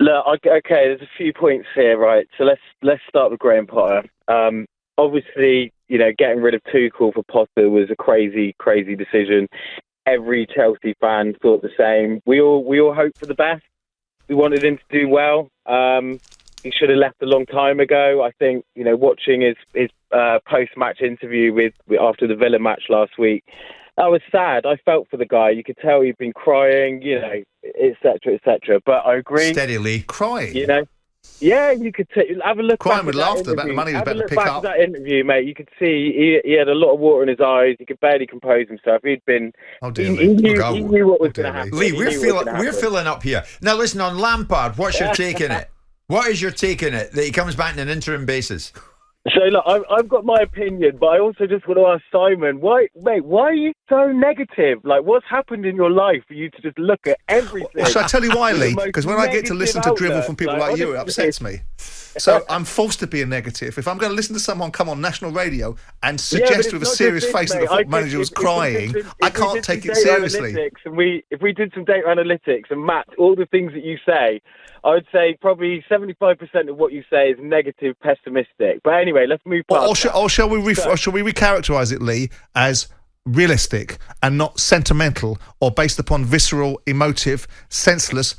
Look, okay, there's a few points here, right? So let's start with Graham Potter. Obviously, getting rid of Tuchel for Potter was a crazy, crazy decision. Every Chelsea fan thought the same. We all hoped for the best. We wanted him to do well. He should have left a long time ago. I think, watching his post-match interview after the Villa match last week, that was sad. I felt for the guy. You could tell he'd been crying, etc., etc. But I agree. Steadily crying. Yeah, you could have a look. Crying with laughter about the money he was about to pick up. That interview, mate. You could see he had a lot of water in his eyes. He could barely compose himself. He'd been. Oh dear, he knew what was going to happen. Lee, we're filling up here now. Listen, on Lampard, what's your take on it? What is your take on it that he comes back on an interim basis? So look, I've got my opinion, but I also just want to ask Simon, why are you so negative? Like, what's happened in your life for you to just look at everything? Well, shall I tell you why, Lee? Because when I get to listen to drivel from people like you, it upsets me. So I'm forced to be a negative. If I'm going to listen to someone come on national radio and suggest with a serious face that the football manager was crying, I can't take it seriously. And if we did some data analytics and mapped all the things that you say, I would say probably 75% of what you say is negative, pessimistic. But anyway, let's move past or shall we recharacterise it, Lee, as realistic and not sentimental or based upon visceral, emotive, senseless,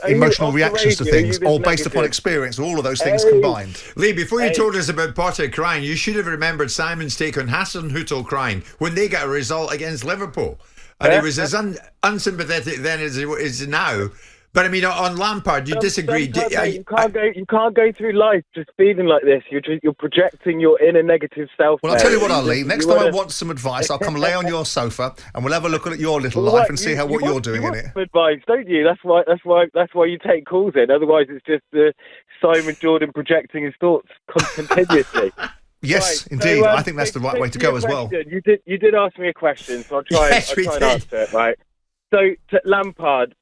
emotional reactions to things, or based upon experience, or all of those things combined. Lee, before you told us about Potter crying, you should have remembered Simon's take on Hasenhüttl crying when they got a result against Liverpool. And he was as unsympathetic then as he is now. But I mean, on Lampard, you disagree. You can't go through life just feeling like this. You're projecting your inner negative self. Well, I'll tell you what, Lee. Next time I want some advice, I'll come lay on your sofa and we'll have a look at your little life and see what you're doing in it. Some advice, don't you? That's why you take calls in. Otherwise, it's just Simon Jordan projecting his thoughts continuously. Yes, right, indeed. So, I think that's the right way to go as well. You did ask me a question, so I'll try and answer it. Right. So to Lampard,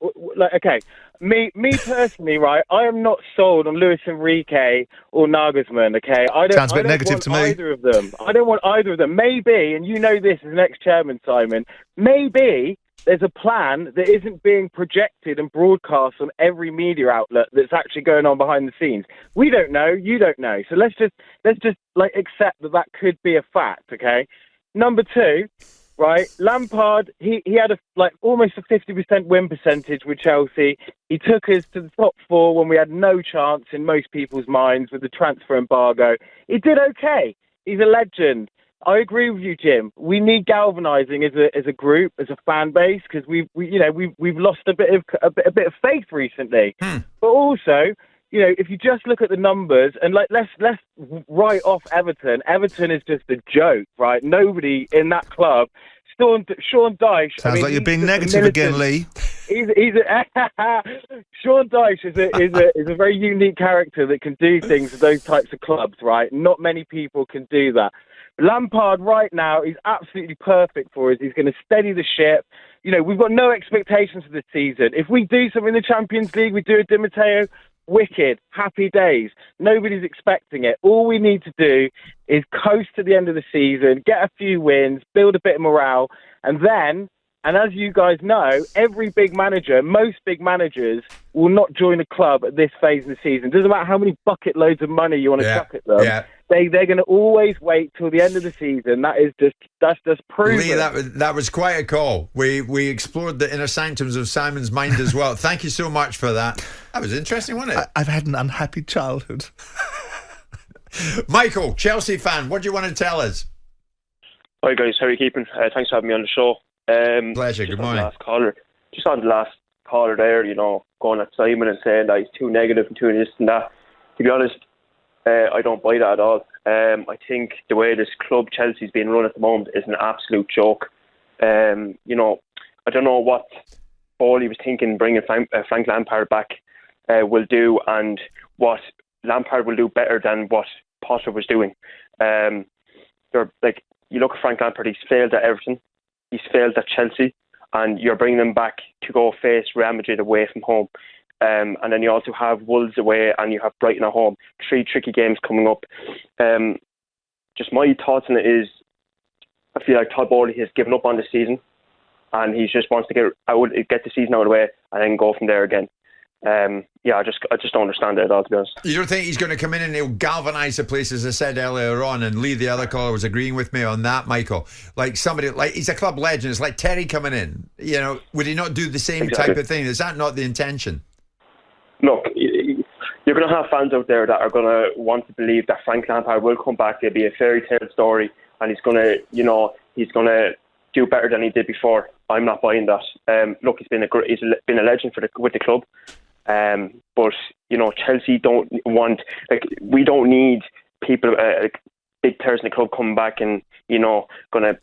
okay, me personally, right? I am not sold on Luis Enrique or Nagelsmann. Okay, Sounds a bit negative to me. Either of them. I don't want either of them. Maybe, and you know this as an ex-chairman, Simon. Maybe there's a plan that isn't being projected and broadcast on every media outlet that's actually going on behind the scenes. We don't know. You don't know. So let's just accept that could be a fact. Okay. Number two. Right, Lampard, he had almost a 50% win percentage with Chelsea. He took us to the top four when we had no chance in most people's minds with the transfer embargo. He did okay. He's a legend. I agree with you, Jim. We need galvanising as a group, as a fan base, because we've lost a bit of faith recently. But also, if you just look at the numbers and let's write off Everton. Everton is just a joke, right? Nobody in that club. Sean Dyche. Sounds like you're being negative again, Lee. Sean Dyche is a very unique character that can do things with those types of clubs, right? Not many people can do that. Lampard right now is absolutely perfect for us. He's going to steady the ship. We've got no expectations for this season. If we do something in the Champions League, we do a Di Matteo. Wicked, happy days. Nobody's expecting it. All we need to do is coast to the end of the season, get a few wins, build a bit of morale, and as you guys know, most big managers will not join a club at this phase of the season. Doesn't matter how many bucket loads of money you want to chuck at them. Yeah. They're going to always wait till the end of the season. That's just proven. Lee, that was quite a call. We explored the inner sanctums of Simon's mind as well. Thank you so much for that. That was interesting, wasn't it? I've had an unhappy childhood. Michael, Chelsea fan, what do you want to tell us? Hi guys, how are you keeping? Thanks for having me on the show. Pleasure. Good morning. Just on the last caller there, going at Simon and saying that he's too negative and too this and that. To be honest, I don't buy that at all. I think the way this club Chelsea's being run at the moment is an absolute joke. I don't know what Bowley was thinking bringing Frank Lampard back will do, and what Lampard will do better than what Potter was doing. You look at Frank Lampard, he's failed at Everton, he's failed at Chelsea, and you're bringing him back to go face Real Madrid away from home. And then you also have Wolves away and you have Brighton at home. 3 tricky games coming up. Just my thoughts on it is, I feel like Todd Bowley has given up on the season and he just wants to get the season out of the way and then go from there again. I just don't understand it at all, to be honest. You don't think he's going to come in and he'll galvanise the place, as I said earlier on, and Lee, the other caller, was agreeing with me on that, Michael? Like somebody, like he's a club legend. It's like Terry coming in. You know, would he not do the same type of thing? Is that not the intention? Look, you're going to have fans out there that are going to want to believe that Frank Lampard will come back. It'll be a fairy tale story, and he's going to do better than he did before. I'm not buying that. Look, he's been a legend with the club. But Chelsea don't want, we don't need people, big players in the club coming back and going to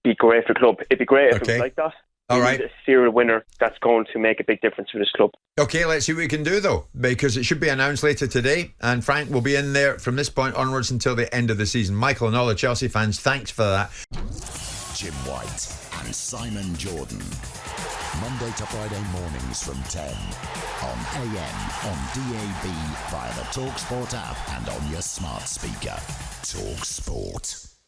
be great for the club. It'd be great if it was like that. All right, a serial winner that's going to make a big difference for this club. Okay, let's see what we can do though, because it should be announced later today, and Frank will be in there from this point onwards until the end of the season. Michael and all the Chelsea fans, thanks for that. Jim White and Simon Jordan, Monday to Friday mornings from 10 on AM, on DAB, via the talkSPORT app and on your smart speaker. talkSPORT.